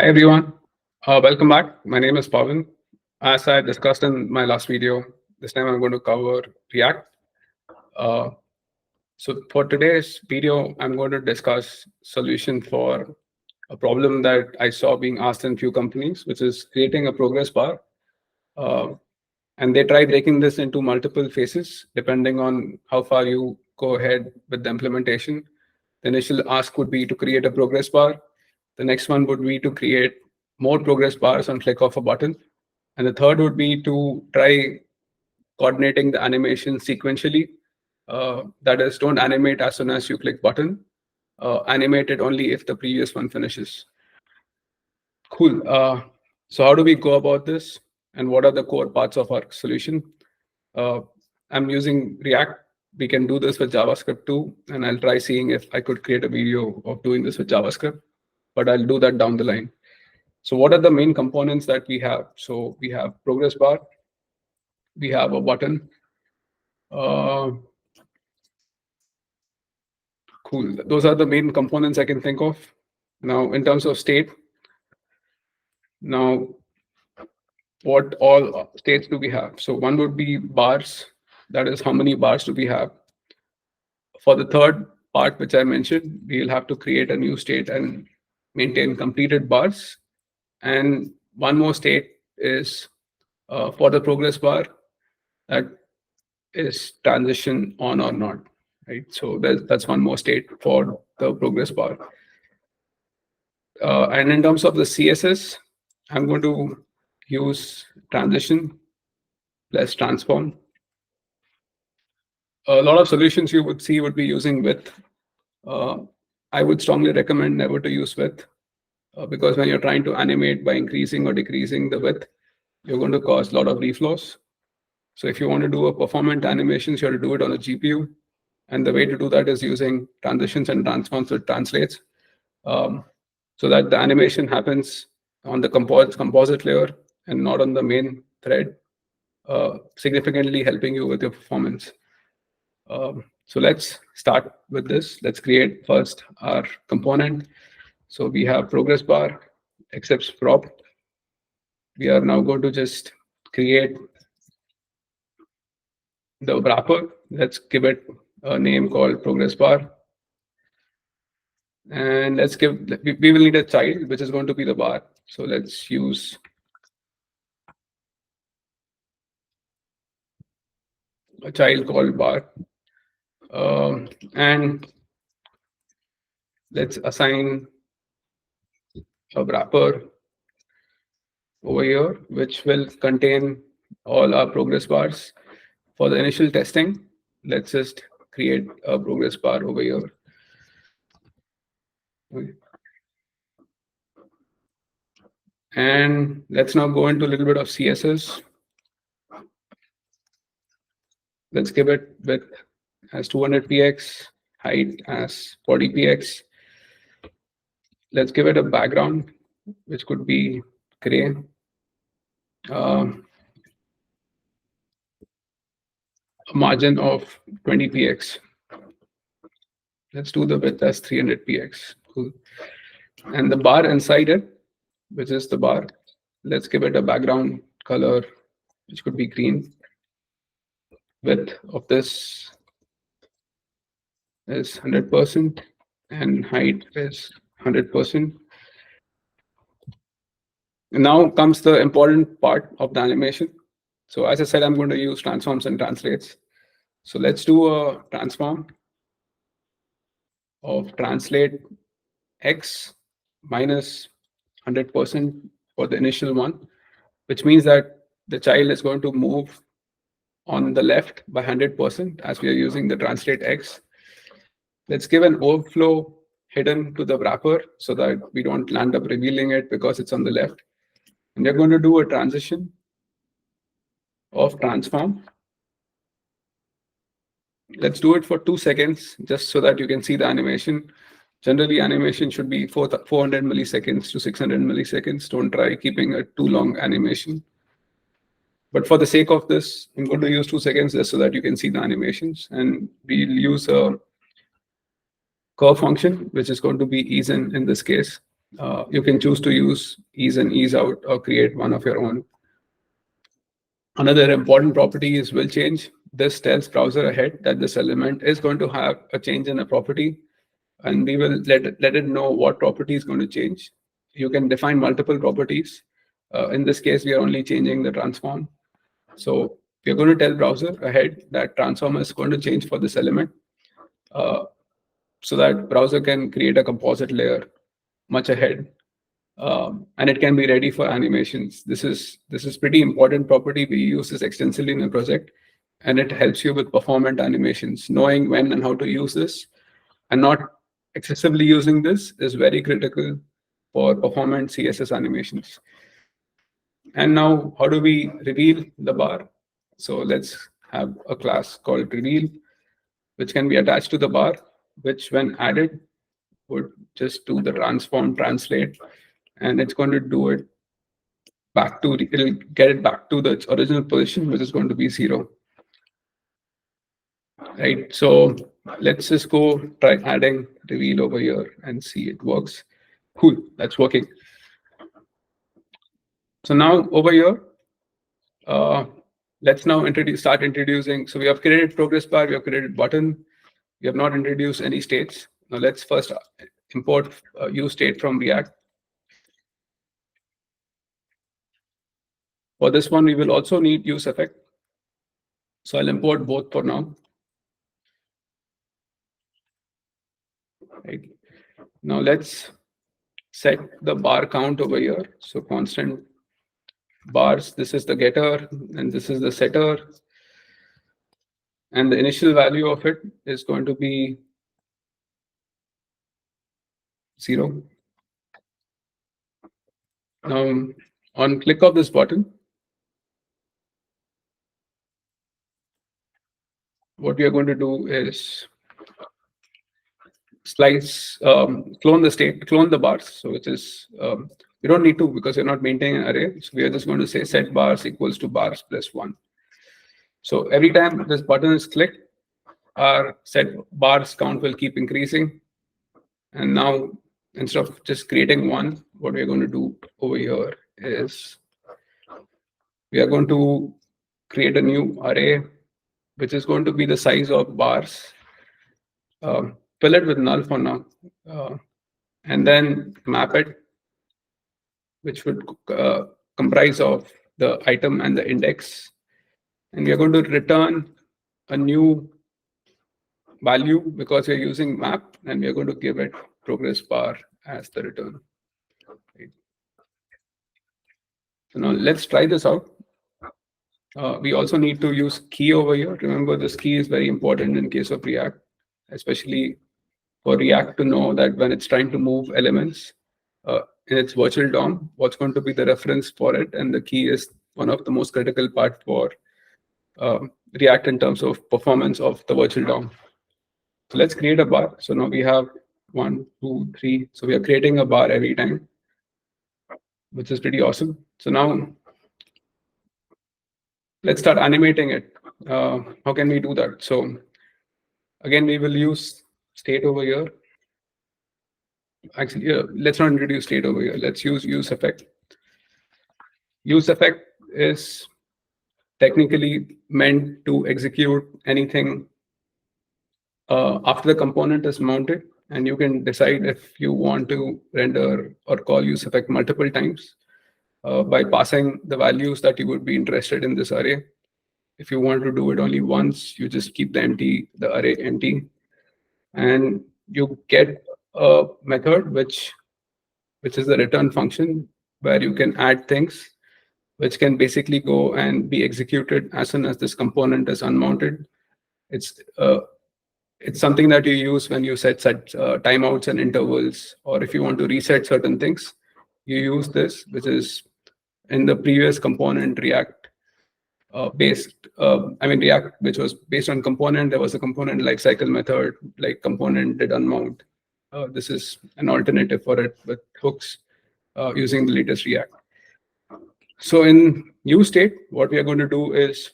Hi everyone, welcome back. My name is Pavan. As I discussed in my last video, this time I'm going to cover React. Uh, so for today's video, I'm going to discuss solution for a problem that I saw being asked in few companies, which is creating a progress bar. Uh, and they try breaking this into multiple phases, depending on how far you go ahead with the implementation. The initial ask would be to create a progress bar. The next one would be to create more progress bars on click of a button. And the third would be to try coordinating the animation sequentially. That is, don't animate as soon as you click button. Animate it only if the previous one finishes. Cool. So how do we go about this? And what are the core parts of our solution? Uh, I'm using React. We can do this with JavaScript too. And I'll try seeing if I could create a video of doing this with JavaScript, but I'll do that down the line. So what are the main components that we have? So we have progress bar, we have a button. Cool. Those are the main components I can think of. Now, in terms of state, now what all states do we have? So one would be bars. That is, how many bars do we have? For the third part, which I mentioned, we'll have to create a new state and maintain completed bars. And one more state is for the progress bar, that is transition on or not, right? So that's one more state for the progress bar. And in terms of the CSS, I'm going to use transition plus transform. A lot of solutions you would see would be using width. I would strongly recommend never to use width because when you're trying to animate by increasing or decreasing the width, you're going to cause a lot of reflows. So if you want to do a performant animations, you have to do it on a GPU. And the way to do that is using transitions and transforms with translates, so that the animation happens on the composite layer and not on the main thread, significantly helping you with your performance. So let's start with this. Let's create first our component. So we have progress bar, accepts prop. We are now going to just create the wrapper. Let's give it a name called progress bar. And let's give, we will need a child, which is going to be the bar. So let's use a child called bar. And let's assign a wrapper over here, which will contain all our progress bars. For the initial testing, let's just create a progress bar over here. Okay. And let's now go into a little bit of CSS. Let's give it width as 200px, height as 40px. Let's give it a background, which could be gray. A margin of 20px. Let's do the width as 300px. Cool. And the bar inside it, which is the bar, let's give it a background color, which could be green. Width of this is 100% and height is 100%. And now comes the important part of the animation. So as I said, I'm going to use transforms and translates. So let's do a transform of translate x minus 100% for the initial one, which means that the child is going to move on the left by 100% as we are using the translate x. Let's give an overflow hidden to the wrapper so that we don't land up revealing it because it's on the left. And we're going to do a transition of transform. Let's do it for 2 seconds just so that you can see the animation. Generally, animation should be 400 milliseconds to 600 milliseconds. Don't try keeping a too long animation. But for the sake of this, I'm going to use 2 seconds just so that you can see the animations. And we'll use a curve function, which is going to be ease in this case. You can choose to use ease and ease out or create one of your own. Another important property is will change. This tells browser ahead that this element is going to have a change in a property, and we will let it know what property is going to change. You can define multiple properties. In this case, we are only changing the transform. So we're going to tell browser ahead that transform is going to change for this element, so that browser can create a composite layer much ahead, and it can be ready for animations. This is pretty important property. We use this extensively in the project, and it helps you with performant animations. Knowing when and how to use this, and not excessively using this, is very critical for performant CSS animations. And now, how do we reveal the bar? So let's have a class called reveal, which can be attached to the bar, which when added would just do the transform translate, and it's going to do it back to, it'll get it back to the original position, which is going to be 0. Right. So let's just go try adding reveal over here and see it works. Cool, that's working. So now over here, let's now start introducing. So we have created progress bar, we have created button, we have not introduced any states. Now let's first import use state from React. For this one, we will also need use effect. So I'll import both for now. Right. Now let's set the bar count over here. So constant bars, this is the getter and this is the setter. And the initial value of it is going to be 0. Now, on click of this button, what we are going to do is slice, clone the state, clone the bars. So which is, we don't need to because we're not maintaining an array. So we are just going to say set bars equals to bars plus 1. So every time this button is clicked, our set bars count will keep increasing. And now, instead of just creating one, what we're going to do over here is we are going to create a new array, which is going to be the size of bars. Fill it with null for now, and then map it, which would comprise of the item and the index. And we are going to return a new value because we're using map, and we are going to give it progress bar as the return. Right. So now let's try this out. We also need to use key over here. Remember, this key is very important in case of React, especially for React to know that when it's trying to move elements in its virtual DOM, what's going to be the reference for it. And the key is one of the most critical part for React in terms of performance of the virtual DOM. So let's create a bar. So now we have 1, 2, 3. So we are creating a bar every time, which is pretty awesome. So now let's start animating it. How can we do that? So again, we will use state over here. Actually, let's not introduce state over here. Let's use effect. Use effect is technically meant to execute anything after the component is mounted, and you can decide if you want to render or call use effect multiple times by passing the values that you would be interested in this array. If you want to do it only once, you just keep the array empty, and you get a method which is the return function, where you can add things which can basically go and be executed as soon as this component is unmounted. It's something that you use when you set timeouts and intervals, or if you want to reset certain things, you use this, which is in the previous component React React, which was based on component. There was a component lifecycle method, like component did unmount. This is an alternative for it with hooks using the latest React. So in use state, what we are going to do is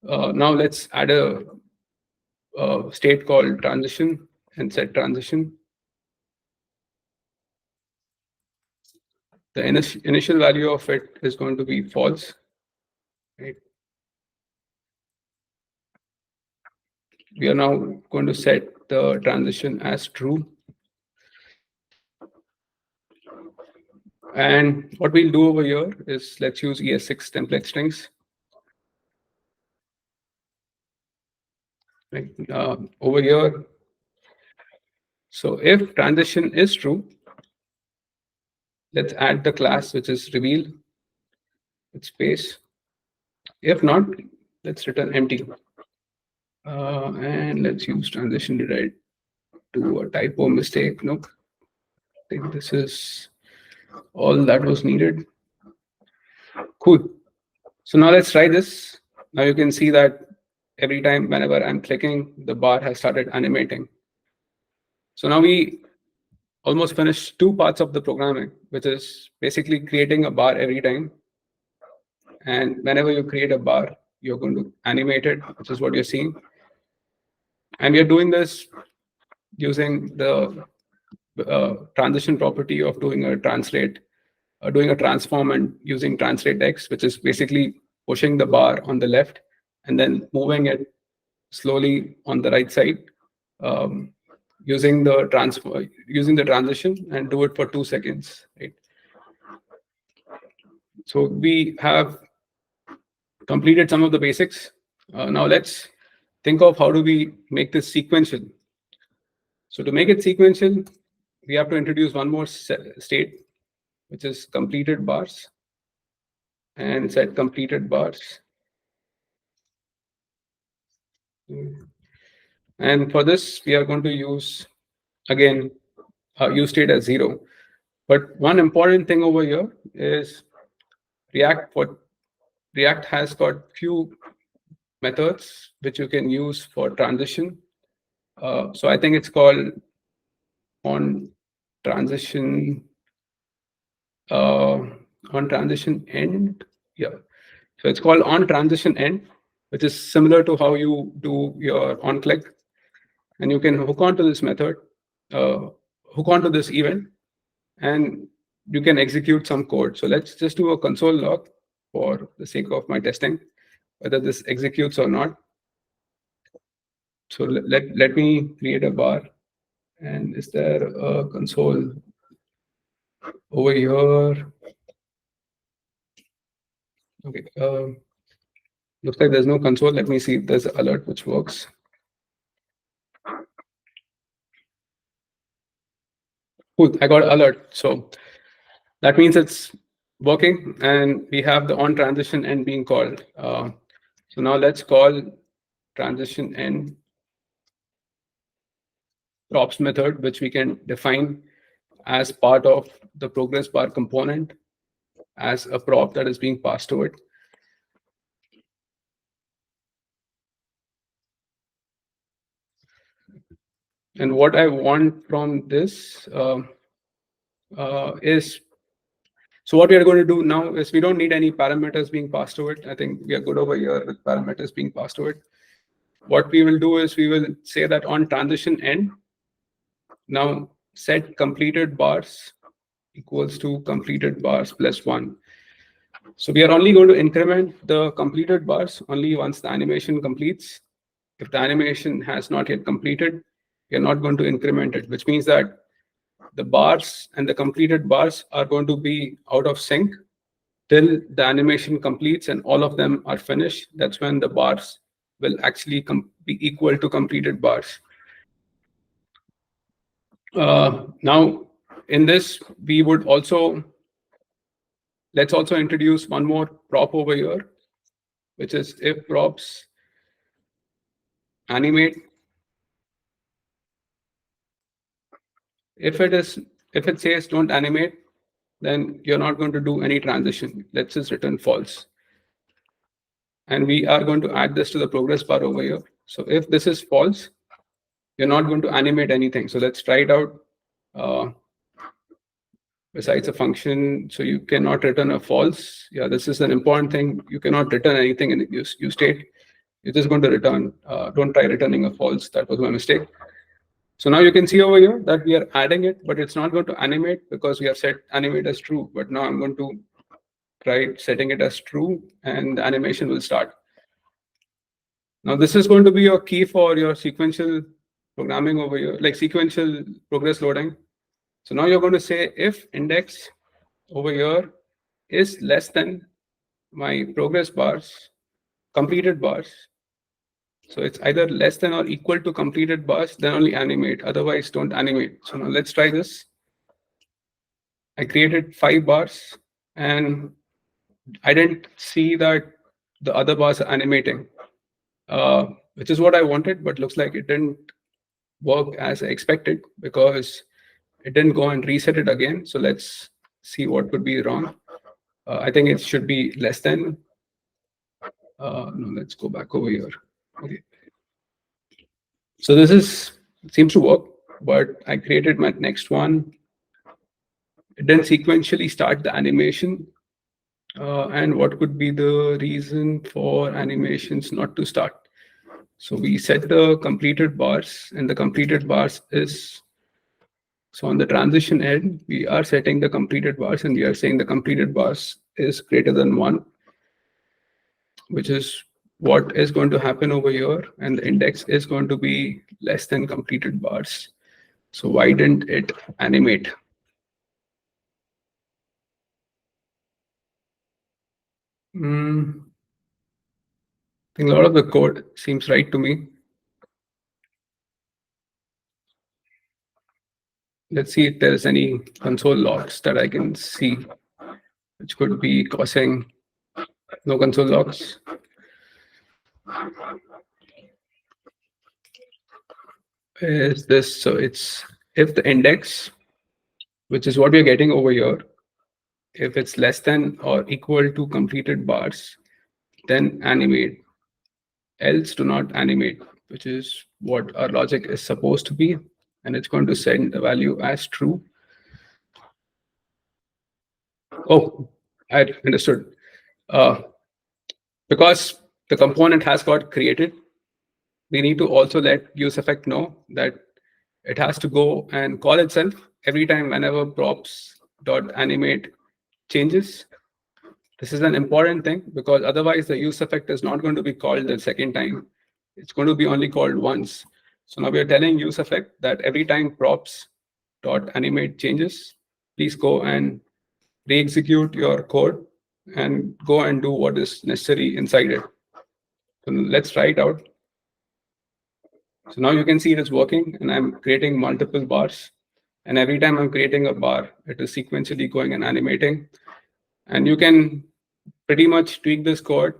now let's add a state called transition and set transition. the initial value of it is going to be false, right? We are now going to set the transition as true. And what we'll do over here is let's use ES6 template strings. Right? Over here, so if transition is true, let's add the class which is reveal with space. If not, let's return empty. And let's use transition did do a typo mistake. Nope. I think this is all that was needed. Cool. So now let's try this. Now you can see that every time whenever I'm clicking, the bar has started animating. So now we almost finished two parts of the programming, which is basically creating a bar every time. And whenever you create a bar, you're going to animate it, which is what you're seeing. And we are doing this using the transition property of doing a translate, doing a transform and using translate X, which is basically pushing the bar on the left and then moving it slowly on the right side, using the transition and do it for 2 seconds. Right. So we have completed some of the basics. Now let's think of how do we make this sequential. So to make it sequential, we have to introduce one more state, which is completed bars, and set completed bars. And for this, we are going to use, again, use state as 0. But one important thing over here is React has got few methods which you can use for transition. So I think it's called on transition end. Yeah. So it's called on transition end, which is similar to how you do your on click. And you can hook onto this method, hook onto this event, and you can execute some code. So let's just do a console log for the sake of my testing, whether this executes or not. So let me create a bar. And is there a console over here? Okay. Looks like there's no console. Let me see if there's an alert which works. Cool, I got alert. So that means it's working, and we have the on transition end being called. So now let's call transition end props method, which we can define as part of the progress bar component as a prop that is being passed to it. And what I want from this is, so what we are going to do now is we don't need any parameters being passed to it. I think we are good over here with parameters being passed to it. What we will do is we will say that on transition end, now set completed bars equals to completed bars plus 1. So we are only going to increment the completed bars only once the animation completes. If the animation has not yet completed, we are not going to increment it, which means that the bars and the completed bars are going to be out of sync till the animation completes and all of them are finished. That's when the bars will actually be equal to completed bars. Now, in this, we would also, let's also introduce one more prop over here, which is if props animate. If it says don't animate, then you're not going to do any transition. Let's just return false. And we are going to add this to the progress bar over here. So if this is false, you're not going to animate anything. So let's try it out. Besides a function, so you cannot return a false. Yeah, this is an important thing. You cannot return anything in use state. You're just going to return. Don't try returning a false. That was my mistake. So now you can see over here that we are adding it, but it's not going to animate because we have set animate as true. But now I'm going to try setting it as true, and the animation will start. Now this is going to be your key for your sequential programming over here, like sequential progress loading. So now you're going to say if index over here is less than my progress bars, completed bars. So it's either less than or equal to completed bars, then only animate. Otherwise, don't animate. So now let's try this. I created 5 bars and I didn't see that the other bars are animating, which is what I wanted, but looks like it didn't work as I expected because it didn't go and reset it again. So let's see what could be wrong. I think it should be less than. No, let's go back over here. Okay. So this seems to work, but I created my next one. It didn't sequentially start the animation. And what could be the reason for animations not to start? So we set the completed bars, and the completed bars is, so on the transition end, we are setting the completed bars, and we are saying the completed bars is greater than 1, which is what is going to happen over here, and the index is going to be less than completed bars. So why didn't it animate? I think a lot of the code seems right to me. Let's see if there's any console logs that I can see, which could be causing no console logs. Is this, so it's if the index, which is what we're getting over here, if it's less than or equal to completed bars, then animate, else do not animate, which is what our logic is supposed to be, and it's going to send the value as true. Oh, I understood. Because the component has got created, we need to also let useEffect know that it has to go and call itself every time whenever props.animate changes. This is an important thing because otherwise the useEffect is not going to be called the second time. It's going to be only called once. So now we are telling useEffect that every time props.animate changes, please go and re-execute your code and go and do what is necessary inside it. So let's try it out. So now you can see it is working, and I'm creating multiple bars. And every time I'm creating a bar, it is sequentially going and animating. And you can pretty much tweak this code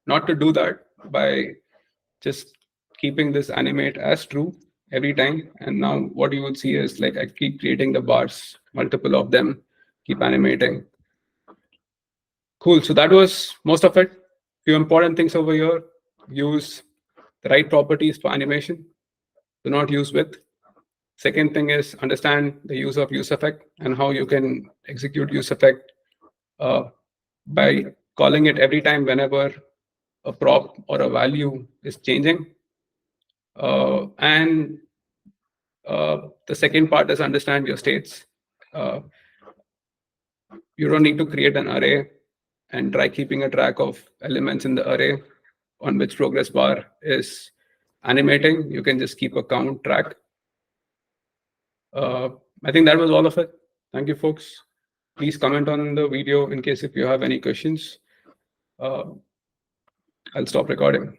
not to do that by just keeping this animate as true every time. And now what you would see is like I keep creating the bars, multiple of them, keep animating. Cool. So that was most of it. Few important things over here. Use the right properties for animation. Do not use with. Second thing is understand the use of useEffect and how you can execute useEffect by calling it every time whenever a prop or a value is changing. And the second part is understand your states. You don't need to create an array and try keeping a track of elements in the array on which progress bar is animating. You can just keep a count track. I think that was all of it. Thank you, folks. Please comment on the video in case if you have any questions. I'll stop recording.